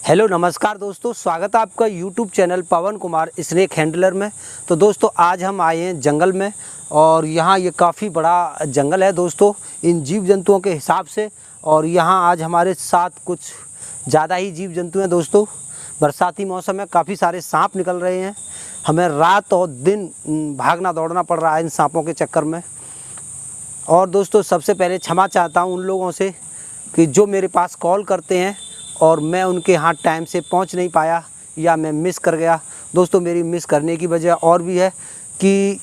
Hello नमस्कार दोस्तों, स्वागत है आपका यूट्यूब चैनल पवन कुमार स्नेक हैंडलर में। तो दोस्तों आज हम आए हैं जंगल में और यहाँ ये काफ़ी बड़ा जंगल है दोस्तों इन जीव जंतुओं के हिसाब से। और यहाँ आज हमारे साथ कुछ ज़्यादा ही जीव जंतु हैं दोस्तों। बरसाती मौसम में काफ़ी सारे सांप निकल रहे हैं। हमें रात और दिन भागना दौड़ना पड़ रहा है इन सांपों के चक्कर में। और दोस्तों सबसे पहले क्षमा चाहता हूँ उन लोगों से कि जो मेरे पास कॉल करते हैं और मैं उनके यहाँ टाइम से पहुँच नहीं पाया या मैं मिस कर गया। दोस्तों मेरी मिस करने की वजह और भी है कि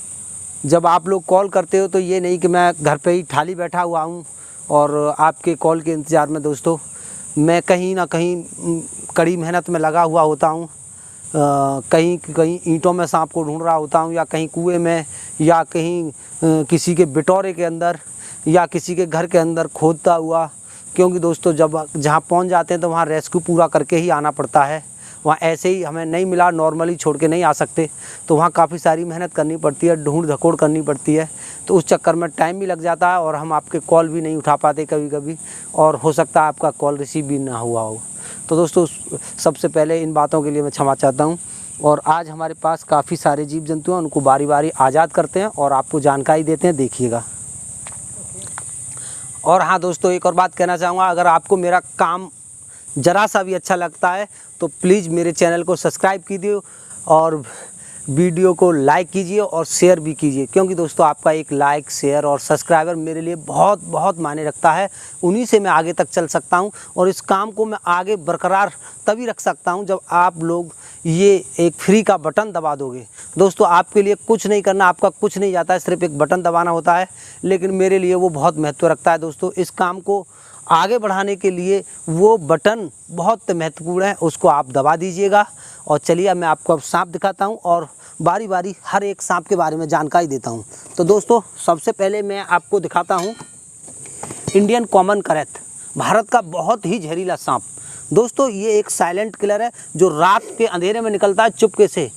जब आप लोग कॉल करते हो तो ये नहीं कि मैं घर पे ही खाली बैठा हुआ हूँ और आपके कॉल के इंतज़ार में दोस्तों मैं कहीं ना कहीं कड़ी मेहनत में लगा हुआ होता हूँ। कहीं ईंटों में सांप को ढूंढ रहा होता हूँ या कहीं कुएं में या कहीं किसी के बिटोरे के अंदर या किसी के घर के अंदर खोदता हुआ। क्योंकि दोस्तों जब जहाँ पहुँच जाते हैं तो वहाँ रेस्क्यू पूरा करके ही आना पड़ता है। वहाँ ऐसे ही हमें नहीं मिला नॉर्मली छोड़ के नहीं आ सकते, तो वहाँ काफ़ी सारी मेहनत करनी पड़ती है, ढूंढ धकोड़ करनी पड़ती है। तो उस चक्कर में टाइम भी लग जाता है और हम आपके कॉल भी नहीं उठा पाते कभी कभी, और हो सकता है आपका कॉल रिसीव भी ना हुआ हो। तो दोस्तों सबसे पहले इन बातों के लिए मैं क्षमा चाहता हूँ। और आज हमारे पास काफ़ी सारे जीव जंतु हैं, उनको बारी बारी आज़ाद करते हैं और आपको जानकारी देते हैं, देखिएगा। और हाँ दोस्तों एक और बात कहना चाहूँगा, अगर आपको मेरा काम ज़रा सा भी अच्छा लगता है तो प्लीज़ मेरे चैनल को सब्सक्राइब कीजिए और वीडियो को लाइक कीजिए और शेयर भी कीजिए। क्योंकि दोस्तों आपका एक लाइक, शेयर और सब्सक्राइबर मेरे लिए बहुत बहुत मायने रखता है। उन्हीं से मैं आगे तक चल सकता हूं और इस काम को मैं आगे बरकरार तभी रख सकता हूं जब आप लोग ये एक फ्री का बटन दबा दोगे। दोस्तों आपके लिए कुछ नहीं करना, आपका कुछ नहीं जाता है, सिर्फ एक बटन दबाना होता है, लेकिन मेरे लिए वो बहुत महत्व रखता है दोस्तों। इस काम को आगे बढ़ाने के लिए वो बटन बहुत महत्वपूर्ण है, उसको आप दबा दीजिएगा। और चलिए मैं आपको अब सांप दिखाता हूं और बारी बारी हर एक सांप के बारे में जानकारी देता हूं। तो दोस्तों सबसे पहले मैं आपको दिखाता हूं इंडियन कॉमन करैत, भारत का बहुत ही जहरीला सांप। दोस्तों ये एक साइलेंट किलर है जो रात के अंधेरे में निकलता है चुपके से।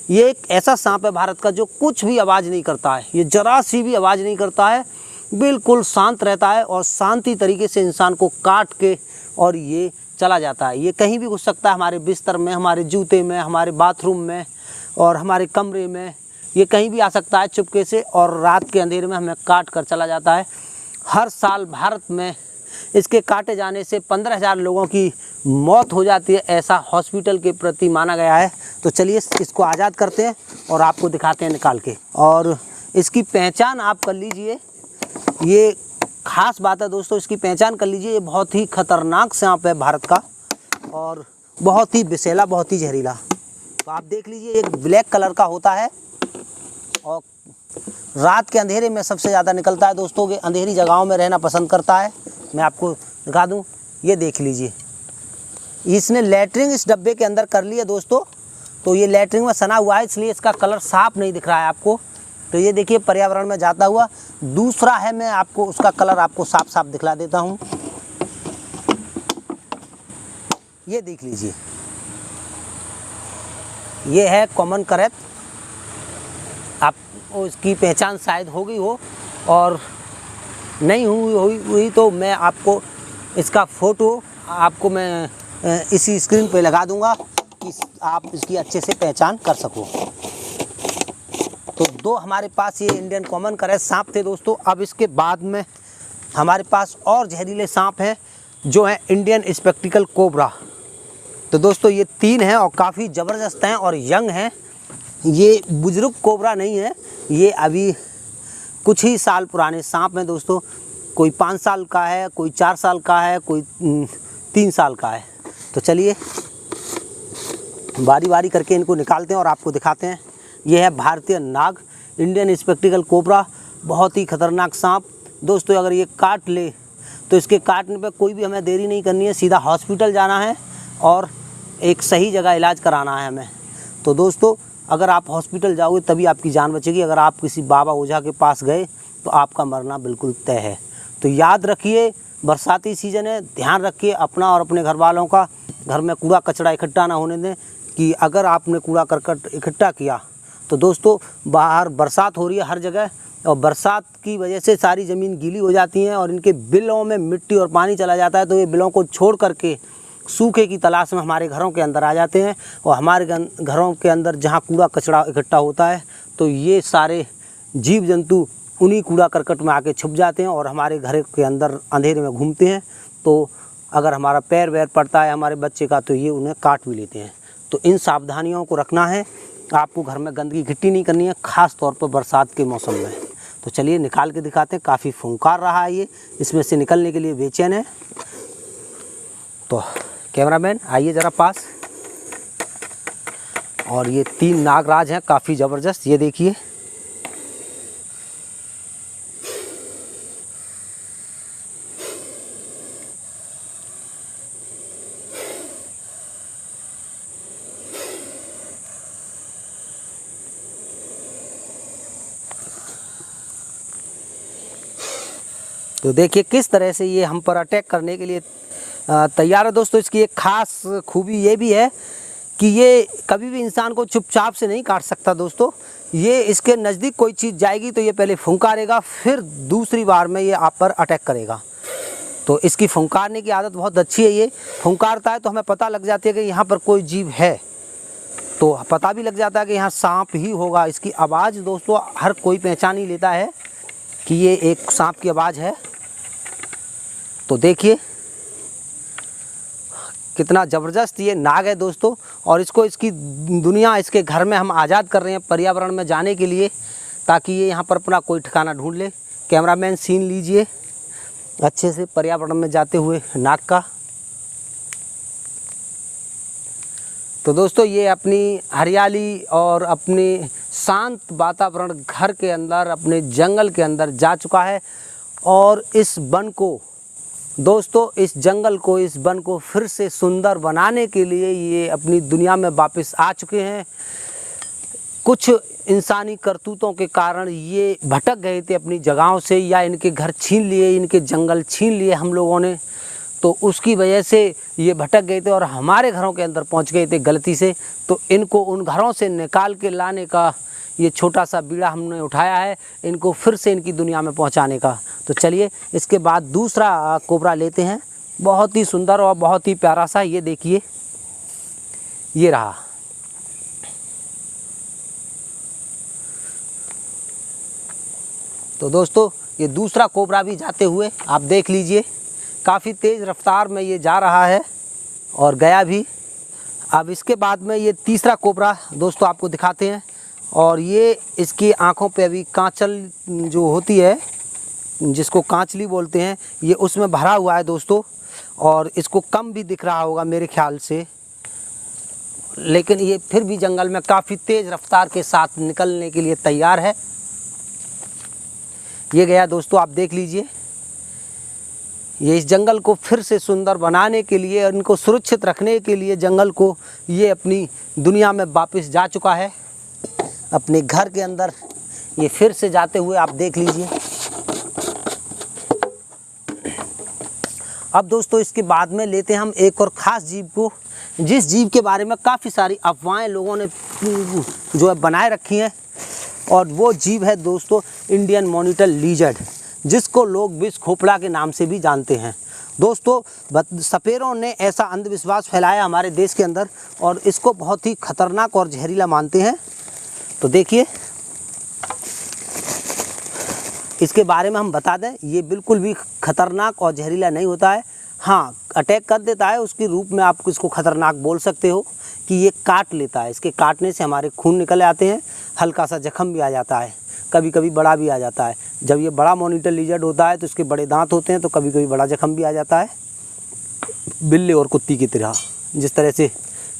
ये एक ऐसा सांप है भारत का जो कुछ भी आवाज़ नहीं करता है, ये जरा सी भी आवाज़ नहीं करता है, बिल्कुल शांत रहता है और शांति तरीके से इंसान को काट के और ये चला जाता है। ये कहीं भी घुस सकता है, हमारे बिस्तर में, हमारे जूते में, हमारे बाथरूम में और हमारे कमरे में, ये कहीं भी आ सकता है चुपके से और रात के अंधेरे में हमें काट कर चला जाता है। हर साल भारत में इसके काटे जाने से 15,000 लोगों की मौत हो जाती है, ऐसा हॉस्पिटल के प्रति माना गया है। तो चलिए इसको आज़ाद करते हैं और आपको दिखाते हैं निकाल के। और इसकी पहचान आप कर लीजिए, ये खास बात है दोस्तों, इसकी पहचान कर लीजिए। ये बहुत ही खतरनाक सांप है भारत का और बहुत ही विषैला, बहुत ही जहरीला। तो आप देख लीजिए एक ब्लैक कलर का होता है और रात के अंधेरे में सबसे ज़्यादा निकलता है दोस्तों। ये अंधेरी जगहों में रहना पसंद करता है। मैं आपको दिखा दूं, ये देख लीजिए, इसने लैट्रिन इस डब्बे के अंदर कर ली है दोस्तों। तो ये लैट्रिन में सना हुआ है, इसलिए इसका कलर साफ नहीं दिख रहा है आपको। तो ये देखिए पर्यावरण में जाता हुआ। दूसरा है, मैं आपको उसका कलर आपको साफ साफ दिखला देता हूँ, ये देख लीजिए, ये है कॉमन करैत। आप उसकी पहचान शायद हो गई हो और नहीं हुई तो मैं आपको इसका फ़ोटो आपको मैं इसी स्क्रीन पे लगा दूंगा कि आप इसकी अच्छे से पहचान कर सको। तो दो हमारे पास ये इंडियन कॉमन करैत सांप थे दोस्तों। अब इसके बाद में हमारे पास और जहरीले सांप हैं जो है इंडियन स्पेक्टिकल कोबरा। तो दोस्तों ये 3 हैं और काफ़ी ज़बरदस्त हैं और यंग हैं। ये बुजुर्ग कोबरा नहीं है, ये अभी कुछ ही साल पुराने सांप हैं दोस्तों। कोई 5 साल का है, कोई 4 साल का है, कोई 3 साल का है। तो चलिए बारी बारी करके इनको निकालते हैं और आपको दिखाते हैं। ये है भारतीय नाग, इंडियन स्पेक्टिकल कोबरा, बहुत ही खतरनाक सांप दोस्तों। अगर ये काट ले तो इसके काटने पे कोई भी हमें देरी नहीं करनी है, सीधा हॉस्पिटल जाना है और एक सही जगह इलाज कराना है हमें। तो दोस्तों अगर आप हॉस्पिटल जाओगे तभी आपकी जान बचेगी। अगर आप किसी बाबा ओझा के पास गए तो आपका मरना बिल्कुल तय है। तो याद रखिए बरसाती सीज़न है, ध्यान रखिए अपना और अपने घर वालों का। घर में कूड़ा कचरा इकट्ठा ना होने दें कि अगर आपने कूड़ा करकट इकट्ठा किया तो दोस्तों बाहर बरसात हो रही है हर जगह और बरसात की वजह से सारी ज़मीन गीली हो जाती है और इनके बिलों में मिट्टी और पानी चला जाता है। तो ये बिलों को छोड़ करके सूखे की तलाश में हमारे घरों के अंदर आ जाते हैं और हमारे घरों के अंदर जहाँ कूड़ा कचरा इकट्ठा होता है तो ये सारे जीव जंतु उन्हीं कूड़ा करकट में आके छुप जाते हैं और हमारे घर के अंदर अंधेरे में घूमते हैं। तो अगर हमारा पैर वैर पड़ता है हमारे बच्चे का तो ये उन्हें काट भी लेते हैं। तो इन सावधानियों को रखना है। आपको घर में गंदगी इकट्ठी नहीं करनी है, ख़ास तौर पर बरसात के मौसम में। तो चलिए निकाल के दिखाते हैं। काफ़ी फुंकार रहा है ये, इसमें से निकलने के लिए बेचैन है। तो कैमरामैन आइए ज़रा पास। और ये 3 नागराज हैं, काफ़ी ज़बरदस्त। ये देखिए, तो देखिए किस तरह से ये हम पर अटैक करने के लिए तैयार है। दोस्तों इसकी एक ख़ास खूबी ये भी है कि ये कभी भी इंसान को चुपचाप से नहीं काट सकता। दोस्तों ये इसके नज़दीक कोई चीज़ जाएगी तो ये पहले फुंकारेगा, फिर दूसरी बार में ये आप पर अटैक करेगा। तो इसकी फुंकारने की आदत बहुत अच्छी है। ये फुंकारता है तो हमें पता लग जाती है कि यहाँ पर कोई जीव है, तो पता भी लग जाता है कि यहाँ सांप ही होगा। इसकी आवाज़ दोस्तों हर कोई पहचान ही लेता है कि ये एक सांप की आवाज़ है। तो देखिए कितना ज़बरदस्त ये नाग है दोस्तों। और इसको इसकी दुनिया, इसके घर में हम आज़ाद कर रहे हैं पर्यावरण में जाने के लिए, ताकि ये यहाँ पर अपना कोई ठिकाना ढूंढ ले। कैमरामैन सीन लीजिए अच्छे से पर्यावरण में जाते हुए नाग का। तो दोस्तों ये अपनी हरियाली और अपने शांत वातावरण घर के अंदर, अपने जंगल के अंदर जा चुका है। और इस वन को दोस्तों, इस जंगल को, इस वन को फिर से सुंदर बनाने के लिए ये अपनी दुनिया में वापस आ चुके हैं। कुछ इंसानी करतूतों के कारण ये भटक गए थे अपनी जगहों से, या इनके घर छीन लिए, इनके जंगल छीन लिए हम लोगों ने। तो उसकी वजह से ये भटक गए थे और हमारे घरों के अंदर पहुंच गए थे गलती से। तो इनको उन घरों से निकाल के लाने का ये छोटा सा बीड़ा हमने उठाया है, इनको फिर से इनकी दुनिया में पहुंचाने का। तो चलिए इसके बाद दूसरा कोबरा लेते हैं, बहुत ही सुंदर और बहुत ही प्यारा सा। ये देखिए, ये रहा। तो दोस्तों ये दूसरा कोबरा भी जाते हुए आप देख लीजिए, काफ़ी तेज़ रफ्तार में ये जा रहा है और गया भी। अब इसके बाद में ये तीसरा कोबरा दोस्तों आपको दिखाते हैं। और ये इसकी आँखों पे अभी कांचल जो होती है, जिसको कांचली बोलते हैं, ये उसमें भरा हुआ है दोस्तों। और इसको कम भी दिख रहा होगा मेरे ख्याल से, लेकिन ये फिर भी जंगल में काफ़ी तेज़ रफ्तार के साथ निकलने के लिए तैयार है। ये गया दोस्तों, आप देख लीजिए। ये इस जंगल को फिर से सुंदर बनाने के लिए, इनको सुरक्षित रखने के लिए जंगल को, ये अपनी दुनिया में वापस जा चुका है अपने घर के अंदर। ये फिर से जाते हुए आप देख लीजिए। अब दोस्तों इसके बाद में लेते हैं हम एक और ख़ास जीव को, जिस जीव के बारे में काफ़ी सारी अफवाहें लोगों ने जो है बनाए रखी हैं। और वो जीव है दोस्तों इंडियन मॉनिटर लिजर्ड, जिसको लोग विष खोपड़ा के नाम से भी जानते हैं। दोस्तों सपेरों ने ऐसा अंधविश्वास फैलाया हमारे देश के अंदर और इसको बहुत ही खतरनाक और जहरीला मानते हैं। तो देखिए इसके बारे में हम बता दें, ये बिल्कुल भी खतरनाक और जहरीला नहीं होता है। हाँ, अटैक कर देता है, उसके रूप में आप इसको खतरनाक बोल सकते हो कि ये काट लेता है। इसके काटने से हमारे खून निकल आते हैं, हल्का सा जख्म भी आ जाता है, कभी कभी बड़ा भी आ जाता है। जब ये बड़ा मॉनिटर लिजर्ड होता है तो इसके बड़े दांत होते हैं, तो कभी कभी बड़ा जख्म भी आ जाता है, बिल्ली और कुत्ती की तरह। जिस तरह से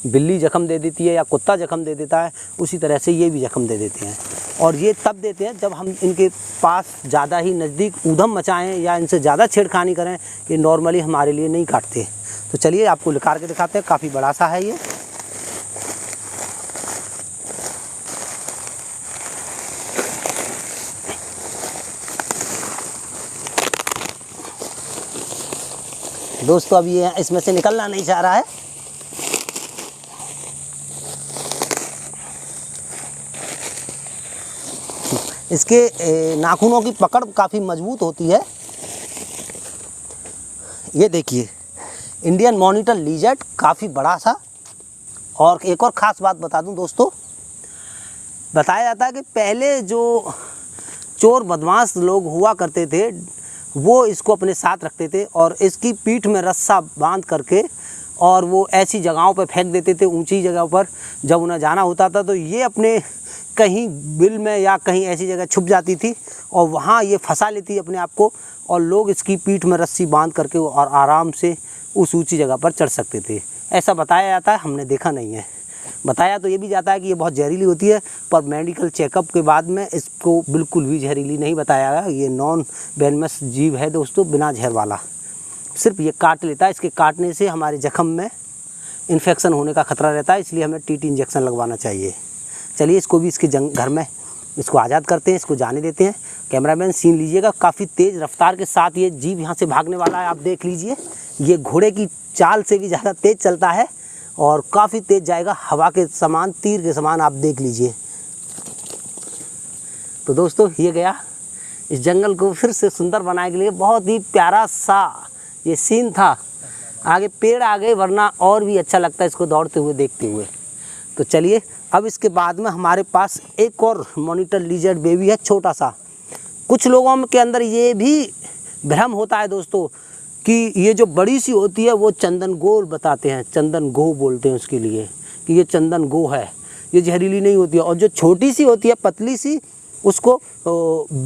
बिल्ली जख्म दे देती है या कुत्ता जख्म दे देता है, उसी तरह से ये भी जख्म दे देते हैं। और ये तब देते हैं जब हम इनके पास ज़्यादा ही नज़दीक ऊधम मचाएं या इनसे ज़्यादा छेड़खानी करें। ये नॉर्मली हमारे लिए नहीं काटते। तो चलिए आपको निकाल के दिखाते हैं, काफ़ी बड़ा सा है ये। दोस्तों अब ये इसमें से निकलना नहीं चाह रहा है। इसके नाखूनों की पकड़ काफ़ी मजबूत होती है। ये देखिए इंडियन मॉनिटर लिजर्ड काफ़ी बड़ा सा। और एक और ख़ास बात बता दूं दोस्तों, बताया जाता है कि पहले जो चोर बदमाश लोग हुआ करते थे वो इसको अपने साथ रखते थे और इसकी पीठ में रस्सा बांध करके और वो ऐसी जगहों पर फेंक देते थे, ऊंची जगहों पर जब उन्हें जाना होता था तो ये अपने कहीं बिल में या कहीं ऐसी जगह छुप जाती थी और वहाँ ये फंसा लेती अपने आप को और लोग इसकी पीठ में रस्सी बांध करके और आराम से उस ऊंची जगह पर चढ़ सकते थे। ऐसा बताया जाता है, हमने देखा नहीं है। बताया तो ये भी जाता है कि ये बहुत जहरीली होती है, पर मेडिकल चेकअप के बाद में इसको बिल्कुल भी जहरीली नहीं बताया गया। ये नॉन वेनमस जीव है दोस्तों, बिना जहर वाला। सिर्फ ये काट लेता है, इसके काटने से हमारे जख्म में इन्फेक्शन होने का खतरा रहता है, इसलिए हमें टीटी इंजेक्शन लगवाना चाहिए। चलिए इसको भी इसके घर में इसको आज़ाद करते हैं, इसको जाने देते हैं। कैमरामैन सीन लीजिएगा, काफ़ी तेज़ रफ्तार के साथ ये जीव यहाँ से भागने वाला है। आप देख लीजिए, ये घोड़े की चाल से भी ज़्यादा तेज़ चलता है और काफ़ी तेज़ जाएगा, हवा के समान, तीर के समान। आप देख लीजिए। तो दोस्तों ये गया इस जंगल को फिर से सुंदर बनाने के लिए। बहुत ही प्यारा सा ये सीन था। आगे पेड़ आ गए, वरना और भी अच्छा लगता है इसको दौड़ते हुए देखते हुए। तो चलिए अब इसके बाद में हमारे पास एक और मॉनिटर लिजर्ड बेबी है, छोटा सा। कुछ लोगों के अंदर ये भी भ्रम होता है दोस्तों कि ये जो बड़ी सी होती है वो चंदन गो बताते हैं, चंदन गो बोलते हैं उसके लिए कि ये चंदन गो है, ये जहरीली नहीं होती है। और जो छोटी सी होती है पतली सी, उसको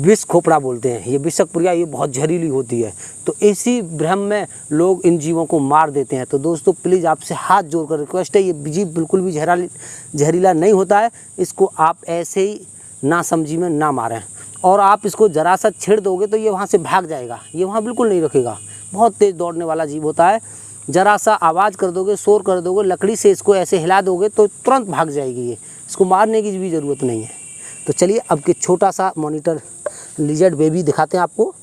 विष खोपड़ा बोलते हैं, ये विषक्रिया, ये बहुत जहरीली होती है। तो इसी भ्रम में लोग इन जीवों को मार देते हैं। तो दोस्तों प्लीज़ आपसे हाथ जोड़कर रिक्वेस्ट है, ये जीव बिल्कुल भी जहरीला नहीं होता है। इसको आप ऐसे ही ना समझी में ना मारें। और आप इसको ज़रा सा छेड़ दोगे तो ये वहाँ से भाग जाएगा, ये वहाँ बिल्कुल नहीं रखेगा। बहुत तेज़ दौड़ने वाला जीव होता है। ज़रा सा आवाज़ कर दोगे, शोर कर दोगे, लकड़ी से इसको ऐसे हिला दोगे तो तुरंत भाग जाएगी ये। इसको मारने की भी ज़रूरत नहीं है। तो चलिए अब के छोटा सा मॉनिटर लिजर्ड बेबी दिखाते हैं आपको।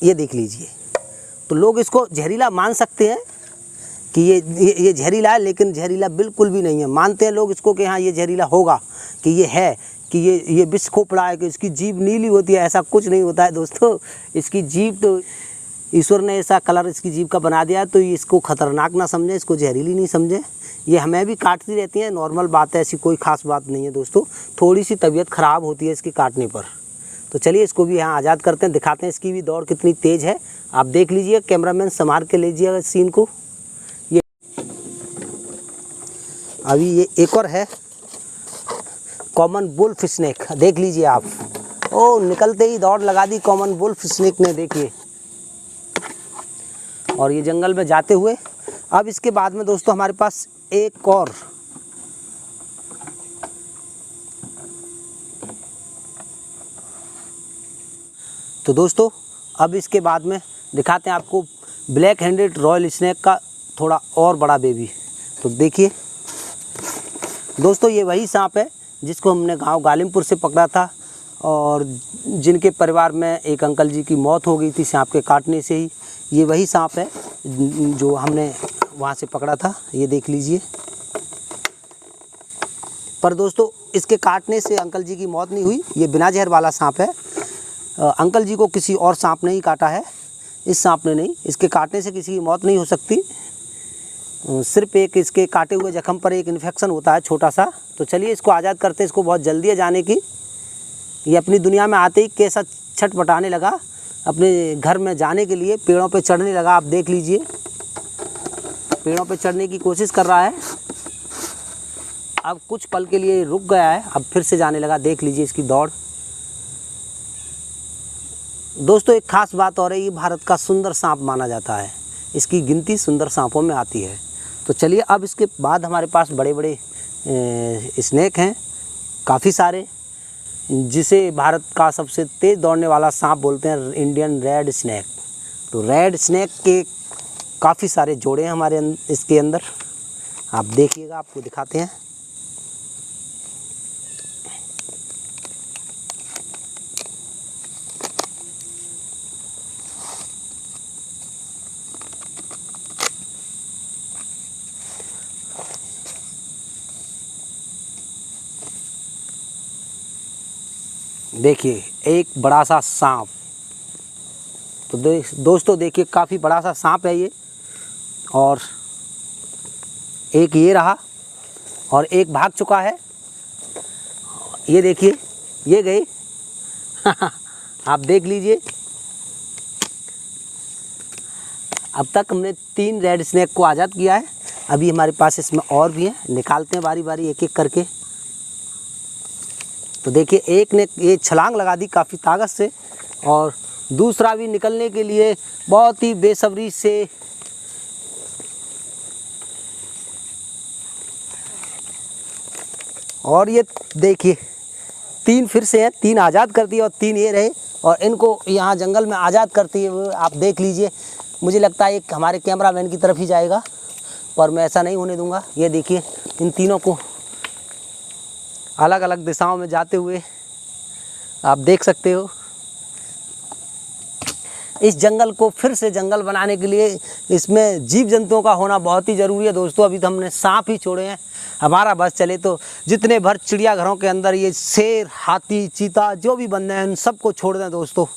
ये देख लीजिए। तो लोग इसको जहरीला मान सकते हैं कि ये जहरीला है, लेकिन जहरीला बिल्कुल भी नहीं है। मानते हैं लोग इसको कि हाँ ये जहरीला होगा, कि ये है, कि ये विष खोपड़ा है, कि इसकी जीभ नीली होती है। ऐसा कुछ नहीं होता है दोस्तों। इसकी जीभ तो ईश्वर ने ऐसा कलर इसकी जीभ का बना दिया है, तो इसको ख़तरनाक ना समझें, इसको जहरीली नहीं समझें। ये हमें भी काटती रहती है, नॉर्मल बात है, ऐसी कोई ख़ास बात नहीं है दोस्तों। थोड़ी सी तबीयत ख़राब होती है इसकी काटने पर। तो चलिए इसको भी यहाँ आज़ाद करते हैं, दिखाते हैं इसकी भी दौड़ कितनी तेज़ है। आप देख लीजिए, कैमरामैन संभाल के लीजिएगा सीन को। ये अभी ये एक और है कॉमन वुल्फ स्नेक, देख लीजिए आप। ओ निकलते ही दौड़ लगा दी कॉमन वुल्फ स्नेक ने, देखिए। और ये जंगल में जाते हुए, अब इसके बाद में दोस्तों हमारे पास एक और तो दोस्तों अब इसके बाद में दिखाते हैं आपको ब्लैक हैंडेड रॉयल स्नेक का थोड़ा और बड़ा बेबी। तो देखिए दोस्तों, ये वही सांप है जिसको हमने गांव गालिमपुर से पकड़ा था और जिनके परिवार में एक अंकल जी की मौत हो गई थी सांप के काटने से ही। ये वही सांप है जो हमने वहाँ से पकड़ा था, ये देख लीजिए। पर दोस्तों इसके काटने से अंकल जी की मौत नहीं हुई, ये बिना जहर वाला सांप है। अंकल जी को किसी और सांप ने ही काटा है, इस सांप ने नहीं। इसके काटने से किसी की मौत नहीं हो सकती, सिर्फ एक इसके काटे हुए जख्म पर एक इन्फेक्शन होता है छोटा सा। तो चलिए इसको आज़ाद करते हैं, इसको बहुत जल्दी है जाने की। ये अपनी दुनिया में आते ही कैसा छटपटाने लगा, अपने घर में जाने के लिए पेड़ों पे चढ़ने लगा। आप देख लीजिए, पेड़ों पे चढ़ने की कोशिश कर रहा है। अब कुछ पल के लिए रुक गया है, अब फिर से जाने लगा। देख लीजिए इसकी दौड़। दोस्तों एक खास बात और है, ये भारत का सुंदर सांप माना जाता है, इसकी गिनती सुंदर सांपों में आती है। तो चलिए अब इसके बाद हमारे पास बड़े बड़े स्नेक हैं काफ़ी सारे, जिसे भारत का सबसे तेज़ दौड़ने वाला सांप बोलते हैं इंडियन रेड स्नेक। तो रेड स्नेक के काफ़ी सारे जोड़े हैं हमारे इसके अंदर, आप देखिएगा, आपको दिखाते हैं। देखिए एक बड़ा सा सांप, तो दोस्तों देखिए काफ़ी बड़ा सा सांप है ये, और एक ये रहा और एक भाग चुका है। ये देखिए ये गए आप देख लीजिए। अब तक हमने 3 रेड स्नेक को आज़ाद किया है। अभी हमारे पास इसमें और भी हैं, निकालते हैं बारी बारी एक एक करके। तो देखिए एक ने ये छलांग लगा दी काफ़ी ताकत से, और दूसरा भी निकलने के लिए बहुत ही बेसब्री से और ये देखिए 3 फिर से हैं, 3 आज़ाद करती है और 3 ये रहे, और इनको यहाँ जंगल में आज़ाद करती है। आप देख लीजिए, मुझे लगता है एक हमारे कैमरामैन की तरफ ही जाएगा, पर मैं ऐसा नहीं होने दूंगा। ये देखिए इन तीनों को अलग अलग दिशाओं में जाते हुए आप देख सकते हो। इस जंगल को फिर से जंगल बनाने के लिए इसमें जीव जंतुओं का होना बहुत ही ज़रूरी है दोस्तों। अभी तो हमने सांप ही छोड़े हैं, हमारा बस चले तो जितने भर चिड़ियाघरों के अंदर ये शेर, हाथी, चीता जो भी बंदे हैं, इन सबको छोड़ दें दोस्तों।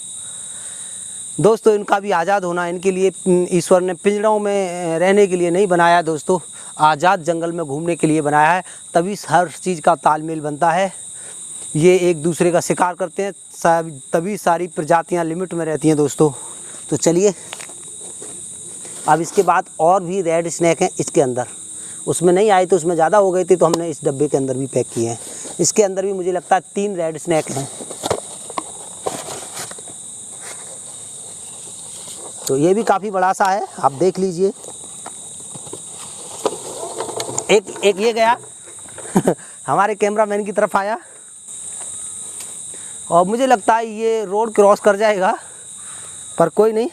इनका भी आज़ाद होना, इनके लिए ईश्वर ने पिंजरों में रहने के लिए नहीं बनाया दोस्तों, आज़ाद जंगल में घूमने के लिए बनाया है। तभी हर चीज़ का तालमेल बनता है। ये एक दूसरे का शिकार करते हैं, तभी सारी प्रजातियां लिमिट में रहती हैं दोस्तों। तो चलिए अब इसके बाद और भी रेड स्नैक हैं इसके अंदर, उसमें नहीं आई तो उसमें ज़्यादा हो गई थी, तो हमने इस डब्बे के अंदर भी पैक किए हैं। इसके अंदर भी मुझे लगता है 3 रेड स्नैक हैं। तो ये भी काफ़ी बड़ा सा है, आप देख लीजिए। एक ये गया हमारे कैमरामैन की तरफ आया, और मुझे लगता है ये रोड क्रॉस कर जाएगा, पर कोई नहीं,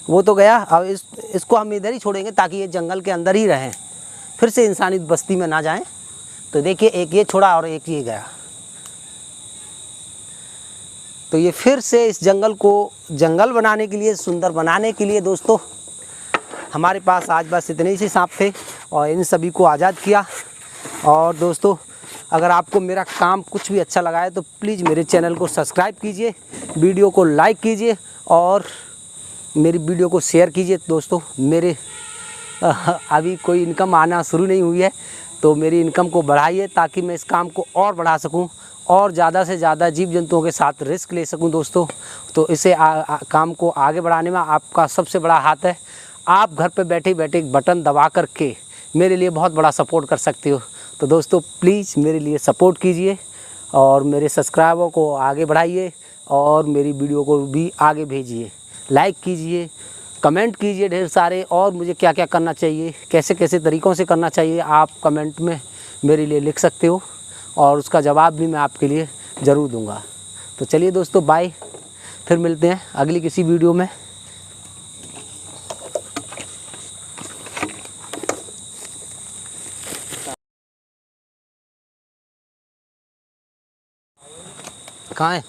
वो तो गया। अब इसको हम इधर ही छोड़ेंगे ताकि ये जंगल के अंदर ही रहें, फिर से इंसानी बस्ती में ना जाएं। तो देखिए एक ये छोड़ा और एक ये गया। तो ये फिर से इस जंगल को जंगल बनाने के लिए, सुंदर बनाने के लिए दोस्तों, हमारे पास आज बस इतने ही से सांप थे और इन सभी को आज़ाद किया। और दोस्तों अगर आपको मेरा काम कुछ भी अच्छा लगा है तो प्लीज़ मेरे चैनल को सब्सक्राइब कीजिए, वीडियो को लाइक कीजिए और मेरी वीडियो को शेयर कीजिए दोस्तों। मेरे अभी कोई इनकम आना शुरू नहीं हुई है, तो मेरी इनकम को बढ़ाइए ताकि मैं इस काम को और बढ़ा सकूं और ज़्यादा से ज़्यादा जीव जंतुओं के साथ रिस्क ले सकूं दोस्तों। तो इसे काम को आगे बढ़ाने में आपका सबसे बड़ा हाथ है। आप घर पे बैठे बैठे एक बटन दबा करके मेरे लिए बहुत बड़ा सपोर्ट कर सकते हो। तो दोस्तों प्लीज़ मेरे लिए सपोर्ट कीजिए और मेरे सब्सक्राइबर को आगे बढ़ाइए और मेरी वीडियो को भी आगे भेजिए, लाइक कीजिए, कमेंट कीजिए ढेर सारे, और मुझे क्या क्या करना चाहिए, कैसे कैसे तरीक़ों से करना चाहिए, आप कमेंट में मेरे लिए लिख सकते हो और उसका जवाब भी मैं आपके लिए ज़रूर दूंगा। तो चलिए दोस्तों बाय, फिर मिलते हैं अगली किसी वीडियो में। कहाँ है?